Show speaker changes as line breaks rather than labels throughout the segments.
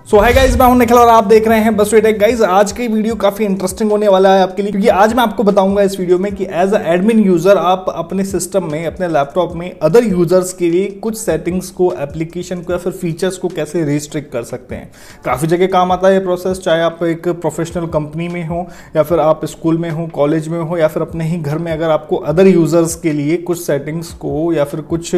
सो hi guys, मैं हूं निखिल और आप देख रहे हैं बस वेट टेक। गाइस आज की वीडियो काफी इंटरेस्टिंग होने वाला है आपके लिए, क्योंकि आज मैं आपको बताऊंगा इस वीडियो में कि एज अ एडमिन यूजर आप अपने सिस्टम में, अपने लैपटॉप में अदर यूजर्स के लिए कुछ सेटिंग्स को, एप्लीकेशन को या फिर फीचर्स को कैसे रिस्ट्रिक्ट कर सकते हैं। काफी जगह काम आता है ये प्रोसेस, चाहे आप एक प्रोफेशनल कंपनी में हो या फिर आप स्कूल में हो, कॉलेज में हो या फिर अपने ही घर में। अगर आपको अदर यूजर्स के लिए कुछ सेटिंग्स को या फिर कुछ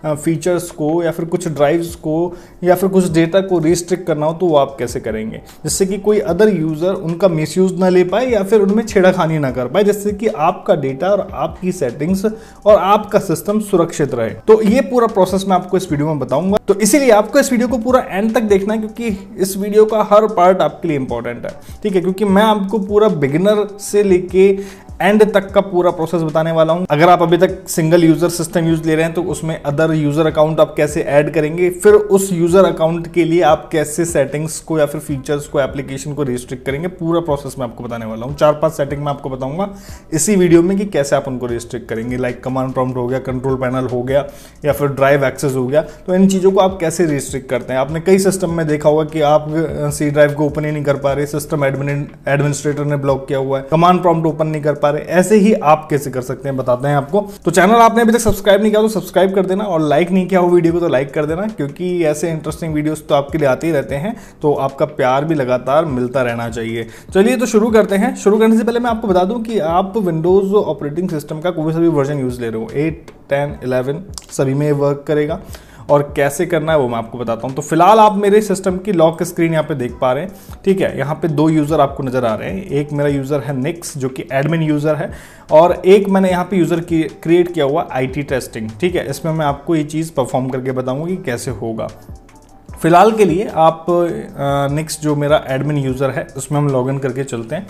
फीचर्स को या फिर कुछ ड्राइव्स को या फिर कुछ डेटा को रिस्ट्रिक्ट करना हो तो वो आप कैसे करेंगे, जिससे कि कोई अदर यूजर उनका मिसयूज ना ले पाए या फिर उनमें छेड़खानी ना कर पाए, जिससे कि आपका डेटा और आपकी सेटिंग्स और आपका सिस्टम सुरक्षित रहे। तो ये पूरा प्रोसेस मैं आपको इस वीडियो में बताऊंगा, तो इसीलिए आपको इस वीडियो को पूरा एंड तक देखना है, क्योंकि इस वीडियो का हर पार्ट आपके लिए इंपॉर्टेंट है। ठीक है, क्योंकि मैं आपको पूरा बिगिनर से लेके एंड तक का पूरा प्रोसेस बताने वाला हूं। अगर आप अभी तक सिंगल यूजर सिस्टम यूज ले रहे हैं तो उसमें अदर यूजर अकाउंट आप कैसे ऐड करेंगे, फिर उस यूजर अकाउंट के लिए आप कैसे सेटिंग्स को या फिर फीचर्स को, एप्लीकेशन को रिस्ट्रिक्ट करेंगे, पूरा प्रोसेस मैं आपको बताने वाला हूं। 4-5 सेटिंग मैं आपको बताऊंगा इसी वीडियो में कि कैसे आप उनको रिस्ट्रिक्ट करेंगे। लाइक कमांड प्रॉम्प्ट हो गया, कंट्रोल पैनल हो गया या फिर ड्राइव एक्सेस हो गया, तो इन चीजों को आप कैसे रिस्ट्रिक्ट करते हैं। आपने कई सिस्टम में देखा होगा कि आप सी ड्राइव को ओपन ही नहीं कर पा रहे, सिस्टम एडमिनिस्ट्रेटर ने ब्लॉक किया हुआ है, कमांड प्रॉम्प्ट ओपन नहीं कर पा रहे। ऐसे ही आप कैसे कर सकते हैं बताते हैं आपको। तो चैनल आपने अभी तक सब्सक्राइब नहीं किया तो सब्सक्राइब कर देना, और लाइक नहीं किया हो वीडियो को तो लाइक कर देना, क्योंकि ऐसे इंटरेस्टिंग वीडियोस तो आपके लिए आते ही रहते हैं, तो आपका प्यार भी लगातार मिलता रहना चाहिए। चलिए तो शुरू करते हैं। शुरू करने से पहले मैं आपको बता दूं कि आप विंडोज ऑपरेटिंग सिस्टम का कोई सा भी वर्जन यूज ले रहे हो, 8, 10, 11 सभी में वर्क करेगा, और कैसे करना है वो मैं आपको बताता हूं। तो फिलहाल आप मेरे सिस्टम की लॉक स्क्रीन यहाँ पे देख पा रहे हैं। ठीक है, यहाँ पे 2 यूजर आपको नजर आ रहे हैं। एक मेरा यूजर है निक्स जो कि एडमिन यूजर है, और एक मैंने यहाँ पे यूजर क्रिएट किया हुआ IT टेस्टिंग। ठीक है, इसमें मैं आपको ये चीज़ परफॉर्म करके बताऊंगा कि कैसे होगा। फिलहाल के लिए आप निक्स जो मेरा एडमिन यूजर है उसमें हम लॉगिन करके चलते हैं।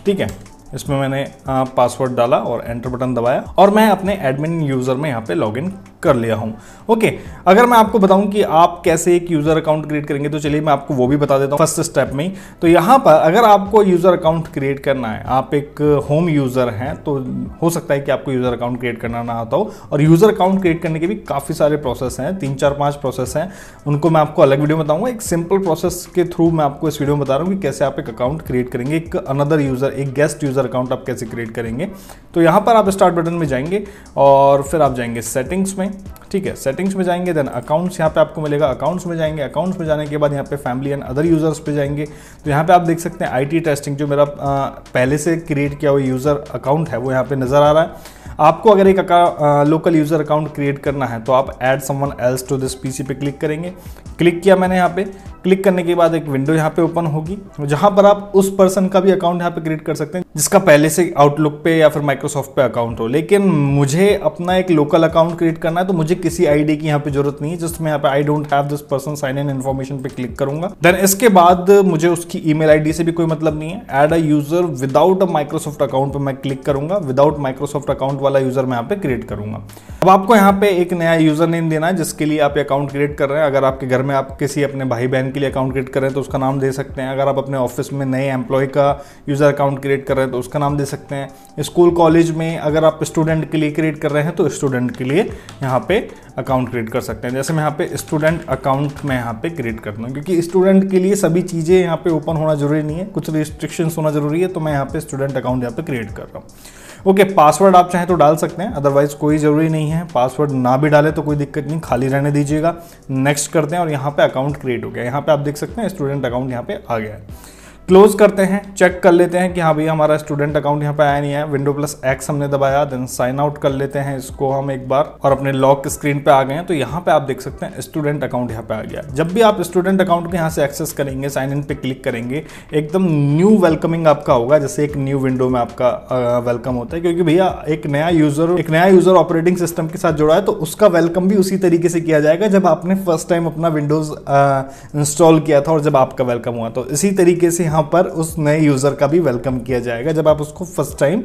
ठीक है, इसमें मैंने पासवर्ड डाला और एंटर बटन दबाया और मैं अपने एडमिन यूजर में यहाँ पे लॉगिन कर लिया हूँ। ओके, अगर मैं आपको बताऊं कि आप कैसे एक यूजर अकाउंट क्रिएट करेंगे तो चलिए मैं आपको वो भी बता देता हूँ फर्स्ट स्टेप में ही। तो यहाँ पर अगर आपको यूजर अकाउंट क्रिएट करना है, आप एक होम यूजर हैं, तो हो सकता है कि आपको यूजर अकाउंट क्रिएट करना ना आता हो, और यूजर अकाउंट क्रिएट करने के भी काफ़ी सारे प्रोसेस हैं, 3, 4, 5 प्रोसेस हैं। उनको मैं आपको अलग वीडियो में बताऊंगा। एक सिंपल प्रोसेस के थ्रू मैं आपको इस वीडियो में बता रहा हूँ कि कैसे आप एक अकाउंट क्रिएट करेंगे, एक अनदर यूजर, एक गेस्ट यूजर अकाउंट आप कैसे क्रिएट करेंगे। तो यहाँ पर आप स्टार्ट बटन में जाएंगे और फिर आप जाएंगे सेटिंग्स में। ठीक है, सेटिंग्स में जाएंगे, देन अकाउंट्स यहाँ पे आपको मिलेगा, अकाउंट्स में जाएंगे। अकाउंट्स में जाने के बाद यहाँ पे फैमिली एंड अदर यूजर्स पे जाएंगे। तो यहाँ पे आप देख सकते हैं IT टेस्टिंग जो मेरा पहले से क्रिएट किया हुआ यूजर अकाउंट है वो यहाँ पे नजर आ रहा है। आपको अगर एक लोकल यूजर अकाउंट क्रिएट करना है तो आप add someone else to this PC पे क्लिक करेंगे। क्लिक किया मैंने यहाँ पे। क्लिक करने के बाद एक विंडो यहाँ पे ओपन होगी, जहां पर आप उस पर्सन का भी अकाउंट यहाँ पे क्रिएट कर सकते हैं जिसका पहले से आउटलुक पे या फिर माइक्रोसॉफ्ट पे अकाउंट हो। लेकिन मुझे अपना एक लोकल अकाउंट क्रिएट करना है, तो मुझे किसी ID की यहाँ पे जरूरत नहीं है। जस्ट मैं यहाँ पे I don't have this person sign in information पे क्लिक करूंगा। देन इसके बाद मुझे उसकी ईमेल ID से भी कोई मतलब नहीं है। Add a user without a Microsoft account पे मैं क्लिक करूंगा। विदाउट माइक्रोसॉफ्ट अकाउंट वाला यूजर मैं यहाँ पे क्रिएट करूंगा। अब आपको यहाँ पे एक नया यूजर नेम देना है जिसके लिए आप अकाउंट क्रिएट कर रहे हैं। अगर आपके घर में आप किसी अपने भाई बहन के लिए अकाउंट क्रिएट कर रहे हैं तो उसका नाम दे सकते हैं। अगर आप अपने ऑफिस में नए एम्प्लॉय का यूजर अकाउंट क्रिएट कर रहे हैं तो उसका नाम दे सकते हैं। स्कूल कॉलेज में अगर आप स्टूडेंट के लिए क्रिएट कर रहे हैं तो स्टूडेंट के लिए यहाँ पे अकाउंट क्रिएट कर सकते हैं। जैसे मैं यहाँ पे स्टूडेंट अकाउंट में यहाँ पे क्रिएट करता हूँ, क्योंकि स्टूडेंट के लिए सभी चीज़ें यहाँ पे ओपन होना जरूरी नहीं है, कुछ रिस्ट्रिक्शंस होना जरूरी है। तो मैं यहाँ पे स्टूडेंट अकाउंट यहाँ पे क्रिएट कर रहा हूँ। ओके, पासवर्ड आप चाहें तो डाल सकते हैं, अदरवाइज कोई ज़रूरी नहीं है। पासवर्ड ना भी डाले तो कोई दिक्कत नहीं, खाली रहने दीजिएगा। नेक्स्ट करते हैं और यहाँ पे अकाउंट क्रिएट हो गया। यहाँ पे आप देख सकते हैं स्टूडेंट अकाउंट यहाँ पे आ गया है। क्लोज करते हैं, चेक कर लेते हैं कि हाँ भैया हमारा स्टूडेंट अकाउंट यहाँ पे आया नहीं है। Windows+X हमने दबाया, देन साइन आउट कर लेते हैं इसको हम एक बार, और अपने लॉक स्क्रीन पे आ गए हैं। तो यहाँ पे आप देख सकते हैं स्टूडेंट अकाउंट यहाँ पे आ गया। जब भी आप स्टूडेंट अकाउंट को यहाँ से एक्सेस करेंगे, साइन इन पे क्लिक करेंगे, एकदम न्यू वेलकमिंग आपका होगा, जैसे एक न्यू विंडो में आपका वेलकम होता है। क्योंकि भैया एक नया यूजर ऑपरेटिंग सिस्टम के साथ जुड़ा है, तो उसका वेलकम भी उसी तरीके से किया जाएगा जब आपने फर्स्ट टाइम अपना विंडोज इंस्टॉल किया था और जब आपका वेलकम हुआ। तो इसी तरीके से यहाँ पर उस नए यूजर का भी वेलकम किया जाएगा जब आप उसको फर्स्ट टाइम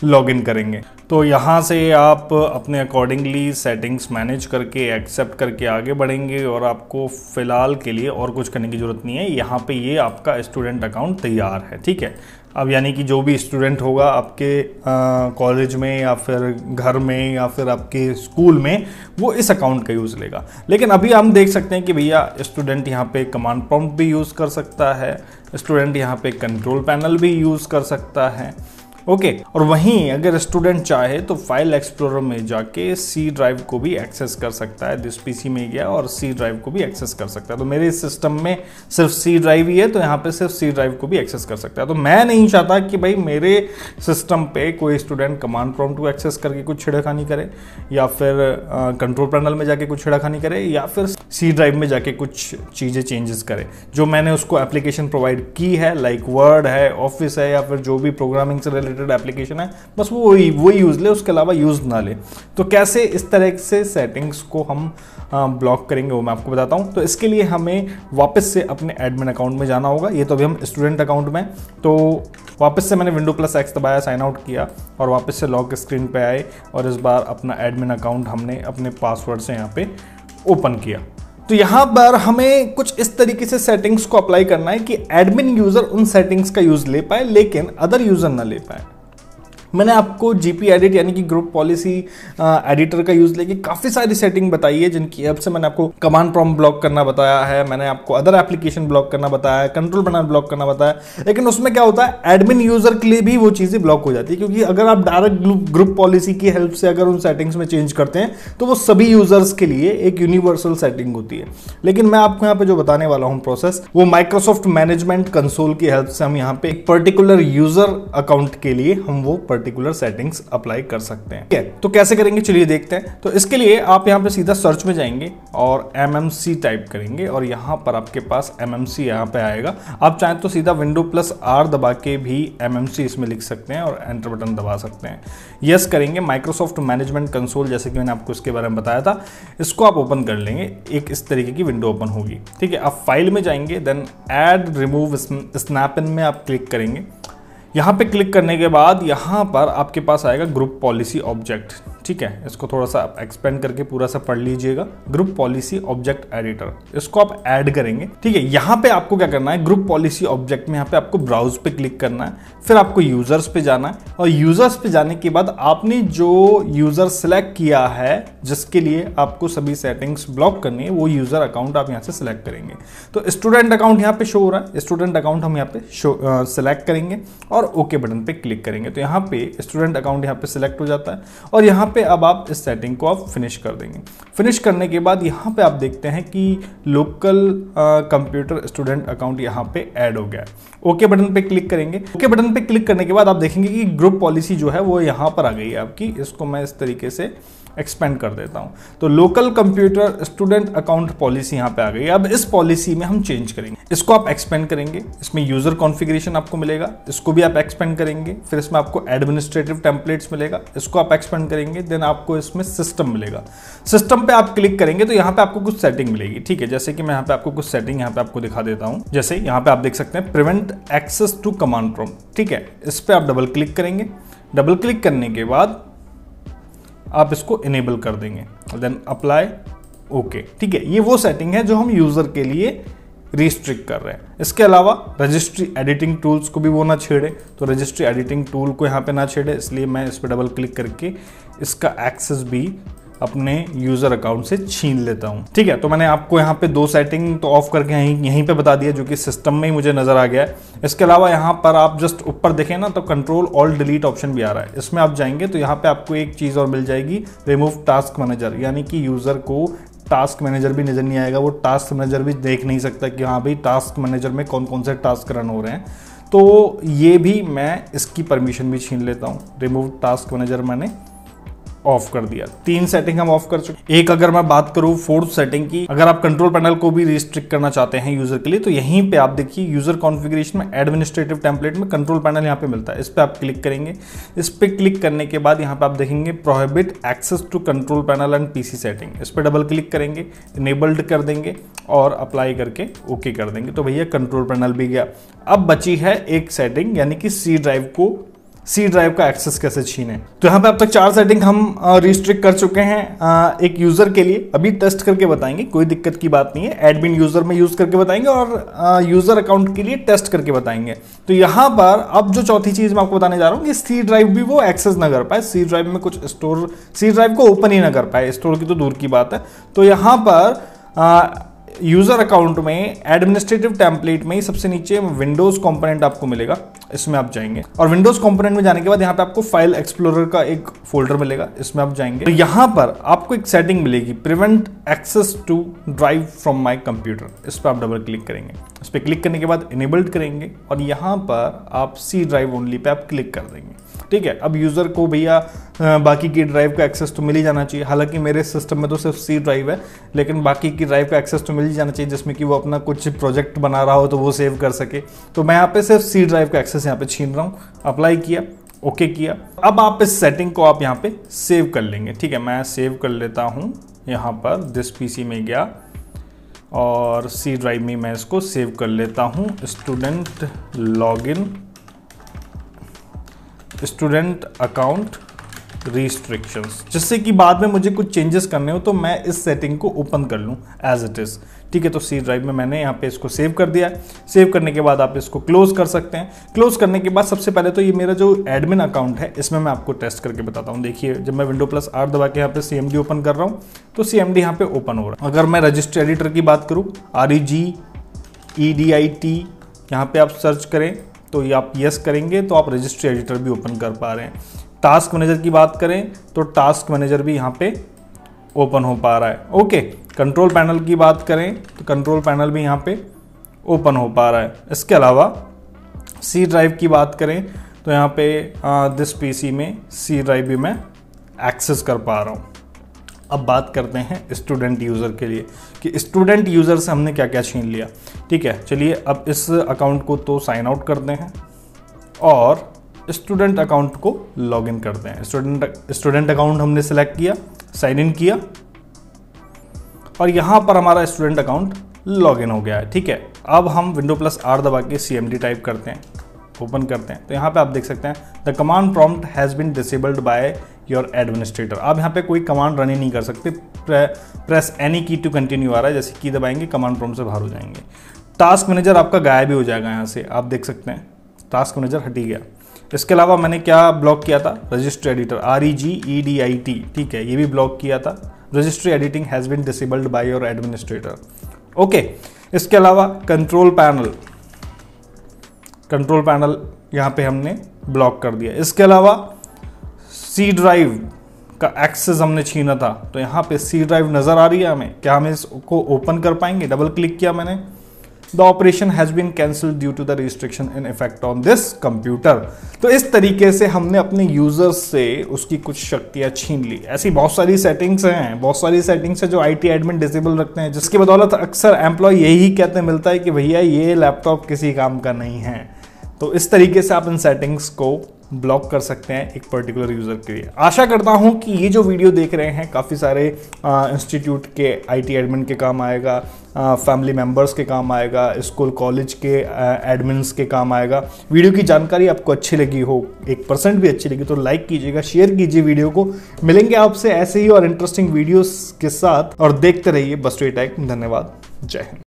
लॉगिन करेंगे। तो यहाँ से आप अपने अकॉर्डिंगली सेटिंग्स मैनेज करके एक्सेप्ट करके आगे बढ़ेंगे और आपको फ़िलहाल के लिए और कुछ करने की ज़रूरत नहीं है। यहाँ पे ये आपका स्टूडेंट अकाउंट तैयार है, ठीक है। अब यानी कि जो भी स्टूडेंट होगा आपके कॉलेज में या फिर घर में या फिर आपके स्कूल में, वो इस अकाउंट का यूज़ लेगा। लेकिन अभी हम देख सकते हैं कि भैया स्टूडेंट यहाँ पे कमांड प्रॉम्प्ट भी यूज़ कर सकता है, स्टूडेंट यहाँ पे कंट्रोल पैनल भी यूज़ कर सकता है, ओके। और वहीं अगर स्टूडेंट चाहे तो फाइल एक्सप्लोरर में जाके सी ड्राइव को भी एक्सेस कर सकता है। दिस पीसी में गया और सी ड्राइव को भी एक्सेस कर सकता है। तो मेरे सिस्टम में सिर्फ सी ड्राइव ही है, तो यहाँ पे सिर्फ सी ड्राइव को भी एक्सेस कर सकता है। तो मैं नहीं चाहता कि भाई मेरे सिस्टम पे कोई स्टूडेंट कमांड प्रॉम्प्ट को एक्सेस करके कुछ छेड़खानी करे, या फिर कंट्रोल पैनल में जाके कुछ छेड़खानी करे, या फिर सी ड्राइव में जाके कुछ चीज़ें चेंजेस करे। जो मैंने उसको एप्लीकेशन प्रोवाइड की है, लाइक वर्ड है, ऑफिस है, या फिर जो भी प्रोग्रामिंग से एप्लीकेशन है, बस वो यूज ले, उसके अलावा यूज ना ले। तो कैसे इस तरह से सेटिंग्स को हम ब्लॉक करेंगे वो मैं आपको बताता हूं। तो इसके लिए हमें वापस से अपने एडमिन अकाउंट में जाना होगा। ये तो अभी हम स्टूडेंट अकाउंट में, तो वापस से मैंने Windows+X दबाया, साइन आउट किया और वापस से लॉक स्क्रीन पे आए और इस बार अपना एडमिन अकाउंट हमने अपने पासवर्ड से यहाँ पे ओपन किया। तो यहाँ पर हमें कुछ इस तरीके से सेटिंग्स को अप्लाई करना है कि एडमिन यूजर उन सेटिंग्स का यूज ले पाए लेकिन अदर यूजर ना ले पाए। मैंने आपको GP एडिट यानी कि ग्रुप पॉलिसी एडिटर का यूज लेके काफ़ी सारी सेटिंग बताई है, जिनकी हेल्प से मैंने आपको कमांड प्रॉम्प्ट ब्लॉक करना बताया है, मैंने आपको अदर एप्लीकेशन ब्लॉक करना बताया है, कंट्रोल पैनल ब्लॉक करना बताया। लेकिन उसमें क्या होता है, एडमिन यूजर के लिए भी वो चीज़ें ब्लॉक हो जाती है, क्योंकि अगर आप डायरेक्ट ग्रुप पॉलिसी की हेल्प से अगर उन सेटिंग्स में चेंज करते हैं तो वो सभी यूजर्स के लिए एक यूनिवर्सल सेटिंग होती है। लेकिन मैं आपको यहाँ पे जो बताने वाला हूँ प्रोसेस, वो माइक्रोसॉफ्ट मैनेजमेंट कंसोल की हेल्प से हम यहाँ पे एक पर्टिकुलर यूजर अकाउंट के लिए हम वो पर्टिकुलर सेटिंग्स अप्लाई कर सकते हैं। ठीक है, तो कैसे करेंगे चलिए देखते हैं। तो इसके लिए आप यहाँ पे सीधा सर्च में जाएंगे और MMC टाइप करेंगे और यहाँ पर आपके पास MMC यहाँ पे आएगा। आप चाहें तो सीधा Windows+R दबा के भी MMC इसमें लिख सकते हैं और एंटर बटन दबा सकते हैं। यस करेंगे। माइक्रोसॉफ्ट मैनेजमेंट कंसोल, जैसे कि मैंने आपको इसके बारे में बताया था, इसको आप ओपन कर लेंगे, एक इस तरीके की विंडो ओपन होगी। ठीक है, आप फाइल में जाएंगे, देन ऐड रिमूव स्नैप इन में आप क्लिक करेंगे। यहाँ पे क्लिक करने के बाद यहाँ पर आपके पास आएगा ग्रुप पॉलिसी ऑब्जेक्ट। ठीक है, इसको थोड़ा सा एक्सपेंड करके पूरा सा पढ़ लीजिएगा। ग्रुप पॉलिसी ऑब्जेक्ट एडिटर, इसको आप ऐड करेंगे। ठीक है, यहाँ पे आपको क्या करना है, ग्रुप पॉलिसी ऑब्जेक्ट में यहाँ पे आपको ब्राउज पे क्लिक करना है, फिर आपको यूजर्स पे जाना है और यूजर्स पे जाने के बाद आपने जो यूजर सिलेक्ट किया है जिसके लिए आपको सभी सेटिंग्स ब्लॉक करनी है, वो यूजर अकाउंट आप यहाँ से सिलेक्ट करेंगे। तो स्टूडेंट अकाउंट यहाँ पे शो हो रहा है, स्टूडेंट अकाउंट हम यहाँ पे सिलेक्ट करेंगे और ओके बटन पे क्लिक करेंगे। तो यहाँ पे स्टूडेंट अकाउंट यहाँ पे सिलेक्ट हो जाता है और यहाँ पे अब आप इस सेटिंग को आप फिनिश कर देंगे। फिनिश करने के बाद यहाँ पे आप देखते हैं कि लोकल कंप्यूटर स्टूडेंट अकाउंट यहाँ पे ऐड हो गया है। ओके बटन पे क्लिक करेंगे। ओके बटन पे क्लिक करने के बाद आप देखेंगे कि ग्रुप पॉलिसी जो है वो यहाँ पर आ गई है आपकी। इसको मैं इस तरीके से एक्सपेंड कर देता हूं। तो local computer student account policy यहां पे आ गई है। अब इस पॉलिसी में हम चेंज करेंगे, इसको आप एक्सपेंड करेंगे, इसमें यूजर कॉन्फ़िगरेशन आपको मिलेगा, इसको भी आप एक्सपेंड करेंगे, फिर इसमें आपको एडमिनिस्ट्रेटिव टेम्पलेट्स मिलेगा, इसको आप एक्सपेंड करेंगे, देन आपको इसमें सिस्टम मिलेगा। सिस्टम पे आप क्लिक करेंगे तो यहाँ पे आपको कुछ सेटिंग मिलेगी। ठीक है, जैसे कि मैं यहाँ पे आपको कुछ सेटिंग यहाँ पे आपको दिखा देता हूँ। जैसे यहाँ पे आप देख सकते हैं prevent access to command prompt. ठीक है, इस पे आप डबल क्लिक करेंगे। डबल क्लिक करने के बाद आप इसको इनेबल कर देंगे, देन अप्लाई ओके। ठीक है, ये वो सेटिंग है जो हम यूजर के लिए रिस्ट्रिक्ट कर रहे हैं। इसके अलावा रजिस्ट्री एडिटिंग टूल्स को भी वो ना छेड़े, तो रजिस्ट्री एडिटिंग टूल को यहाँ पे ना छेड़े, इसलिए मैं इस पर डबल क्लिक करके इसका एक्सेस भी अपने यूजर अकाउंट से छीन लेता हूं। ठीक है, तो मैंने आपको यहाँ पे दो सेटिंग तो ऑफ करके यहीं पे बता दिया, जो कि सिस्टम में ही मुझे नजर आ गया है। इसके अलावा यहाँ पर आप जस्ट ऊपर देखें ना, तो कंट्रोल ऑल्ट डिलीट ऑप्शन भी आ रहा है। इसमें आप जाएंगे तो यहाँ पे आपको एक चीज और मिल जाएगी, रिमूव टास्क मैनेजर, यानी कि यूजर को टास्क मैनेजर भी नजर नहीं आएगा, वो टास्क मैनेजर भी देख नहीं सकता कि हाँ भाई टास्क मैनेजर में कौन कौन से टास्क रन हो रहे हैं। तो ये भी मैं इसकी परमिशन भी छीन लेता हूँ। रिमूव टास्क मैनेजर मैंने ऑफ कर दिया। 3 सेटिंग हम ऑफ कर चुके। एक अगर मैं बात करूं 4th सेटिंग की, अगर आप कंट्रोल पैनल को भी रिस्ट्रिक्ट करना चाहते हैं यूजर के लिए, तो यहीं पे आप देखिए यूजर कॉन्फ़िगरेशन में एडमिनिस्ट्रेटिव टेम्पलेट में कंट्रोल पैनल यहाँ पे मिलता है। इस पे आप क्लिक करेंगे। इस पे क्लिक करने के बाद यहाँ पे आप देखेंगे prohibit access to control panel and PC setting. इस पे डबल क्लिक करेंगे, इनेबल्ड कर देंगे और अप्लाई करके ओके कर देंगे। तो भैया कंट्रोल पैनल भी गया। अब बची है एक सेटिंग, यानी कि सी ड्राइव को सी ड्राइव का एक्सेस कैसे छीने। तो यहाँ पे अब तक 4 सेटिंग हम रिस्ट्रिक्ट कर चुके हैं एक यूजर के लिए। अभी टेस्ट करके बताएंगे, कोई दिक्कत की बात नहीं है। एडमिन यूजर में यूज करके बताएंगे और यूजर अकाउंट के लिए टेस्ट करके बताएंगे। तो यहाँ पर अब जो चौथी चीज मैं आपको बताने जा रहा हूँ कि सी ड्राइव भी वो एक्सेस ना कर पाए, सी ड्राइव में कुछ स्टोर, सी ड्राइव को ओपन ही ना कर पाए, स्टोर की तो दूर की बात है। तो यहाँ पर यूजर अकाउंट में एडमिनिस्ट्रेटिव टेम्पलेट में ही सबसे नीचे विंडोज कंपोनेंट आपको मिलेगा, इसमें आप जाएंगे और विंडोज कंपोनेंट में जाने के बाद यहाँ पे आपको फाइल एक्सप्लोरर का एक फोल्डर मिलेगा, इसमें आप जाएंगे। तो यहाँ पर आपको एक सेटिंग मिलेगी, prevent access to drive from my computer. इस पर आप डबल क्लिक करेंगे, इस पर क्लिक करने के बाद इनेबल्ड करेंगे और यहाँ पर आप सी ड्राइव ओनली पे आप क्लिक कर देंगे। ठीक है, अब यूजर को भैया बाकी की ड्राइव का एक्सेस तो मिल ही जाना चाहिए। हालांकि मेरे सिस्टम में तो सिर्फ सी ड्राइव है, लेकिन बाकी की ड्राइव का एक्सेस तो मिल ही जाना चाहिए, जिसमें कि वो अपना कुछ प्रोजेक्ट बना रहा हो तो वो सेव कर सके। तो मैं यहाँ पे सिर्फ सी ड्राइव का एक्सेस यहाँ पे छीन रहा हूँ। अप्लाई किया, ओके किया। अब आप इस सेटिंग को आप यहाँ पे सेव कर लेंगे। ठीक है, मैं सेव कर लेता हूँ। यहाँ पर दिस पीसी में गया और सी ड्राइव में मैं इसको सेव कर लेता हूँ। Student login, student account restrictions, जिससे कि बाद में मुझे कुछ चेंजेस करने हो तो मैं इस सेटिंग को ओपन कर लूँ एज इट इज़। ठीक है, तो सी ड्राइव में मैंने यहाँ पे इसको सेव कर दिया है। सेव करने के बाद आप इसको क्लोज कर सकते हैं। क्लोज करने के बाद सबसे पहले तो ये मेरा जो एडमिन अकाउंट है इसमें मैं आपको टेस्ट करके बताता हूँ। देखिए, जब मैं Windows+R दबा के यहाँ पे CMD ओपन कर रहा हूँ तो CMD यहाँ पे ओपन हो रहा है। अगर मैं रजिस्टर एडिटर की बात करूँ, REGEDIT यहाँ पे आप सर्च करें तो ये आप यस करेंगे तो आप रजिस्ट्री एडिटर भी ओपन कर पा रहे हैं। टास्क मैनेजर की बात करें तो टास्क मैनेजर भी यहाँ पे ओपन हो पा रहा है। ओके, कंट्रोल पैनल की बात करें तो कंट्रोल पैनल भी यहाँ पे ओपन हो पा रहा है। इसके अलावा सी ड्राइव की बात करें तो यहाँ पे दिस पीसी में सी ड्राइव भी मैं एक्सेस कर पा रहा हूँ। अब बात करते हैं स्टूडेंट यूज़र के लिए कि स्टूडेंट यूज़र से हमने क्या क्या छीन लिया। ठीक है, चलिए अब इस अकाउंट को तो साइन आउट करते हैं और स्टूडेंट अकाउंट को लॉगिन करते हैं। स्टूडेंट अकाउंट हमने सेलेक्ट किया, साइन इन किया और यहाँ पर हमारा स्टूडेंट अकाउंट लॉगिन हो गया है। ठीक है, अब हम Windows+R दबा के CMD टाइप करते हैं, ओपन करते हैं। तो यहाँ पे आप देख सकते हैं the command prompt has been disabled by your administrator. आप यहाँ पे कोई कमांड रन ही नहीं कर सकते। प्रेस एनी की टू कंटिन्यू आ रहा है, जैसे की दबाएंगे कमांड प्रॉम्प्ट से बाहर हो जाएंगे। टास्क मैनेजर आपका गायब भी हो जाएगा यहाँ से, आप देख सकते हैं टास्क मैनेजर हट ही गया। इसके अलावा मैंने क्या ब्लॉक किया था, रजिस्ट्री एडिटर REGEDIT। ठीक है, ये भी ब्लॉक किया था। Registry editing has been disabled by your administrator. Okay, इसके अलावा कंट्रोल पैनल यहाँ पे हमने ब्लॉक कर दिया। इसके अलावा सी ड्राइव का एक्सेस हमने छीना था, तो यहाँ पे सी ड्राइव नज़र आ रही है हमें, क्या हम इसको ओपन कर पाएंगे? डबल क्लिक किया मैंने, the operation has been cancelled due to the restriction in effect on this computer. तो इस तरीके से हमने अपने यूजर्स से उसकी कुछ शक्तियां छीन ली। ऐसी बहुत सारी सेटिंग्स हैं जो IT एडमिन डिसेबल रखते हैं, जिसकी बदौलत अक्सर एम्प्लॉय यही कहते मिलता है कि भैया ये लैपटॉप किसी काम का नहीं है। तो इस तरीके से आप इन सेटिंग्स को ब्लॉक कर सकते हैं एक पर्टिकुलर यूज़र के लिए। आशा करता हूं कि ये जो वीडियो देख रहे हैं काफ़ी सारे इंस्टीट्यूट के IT एडमिन के काम आएगा, फैमिली मेम्बर्स के काम आएगा, स्कूल कॉलेज के एडमिन्स के काम आएगा। वीडियो की जानकारी आपको अच्छी लगी हो, 1% भी अच्छी लगी तो लाइक कीजिएगा, शेयर कीजिए वीडियो को। मिलेंगे आपसे ऐसे ही और इंटरेस्टिंग वीडियोज़ के साथ और देखते रहिए बसवे टेक। धन्यवाद, जय हिंद।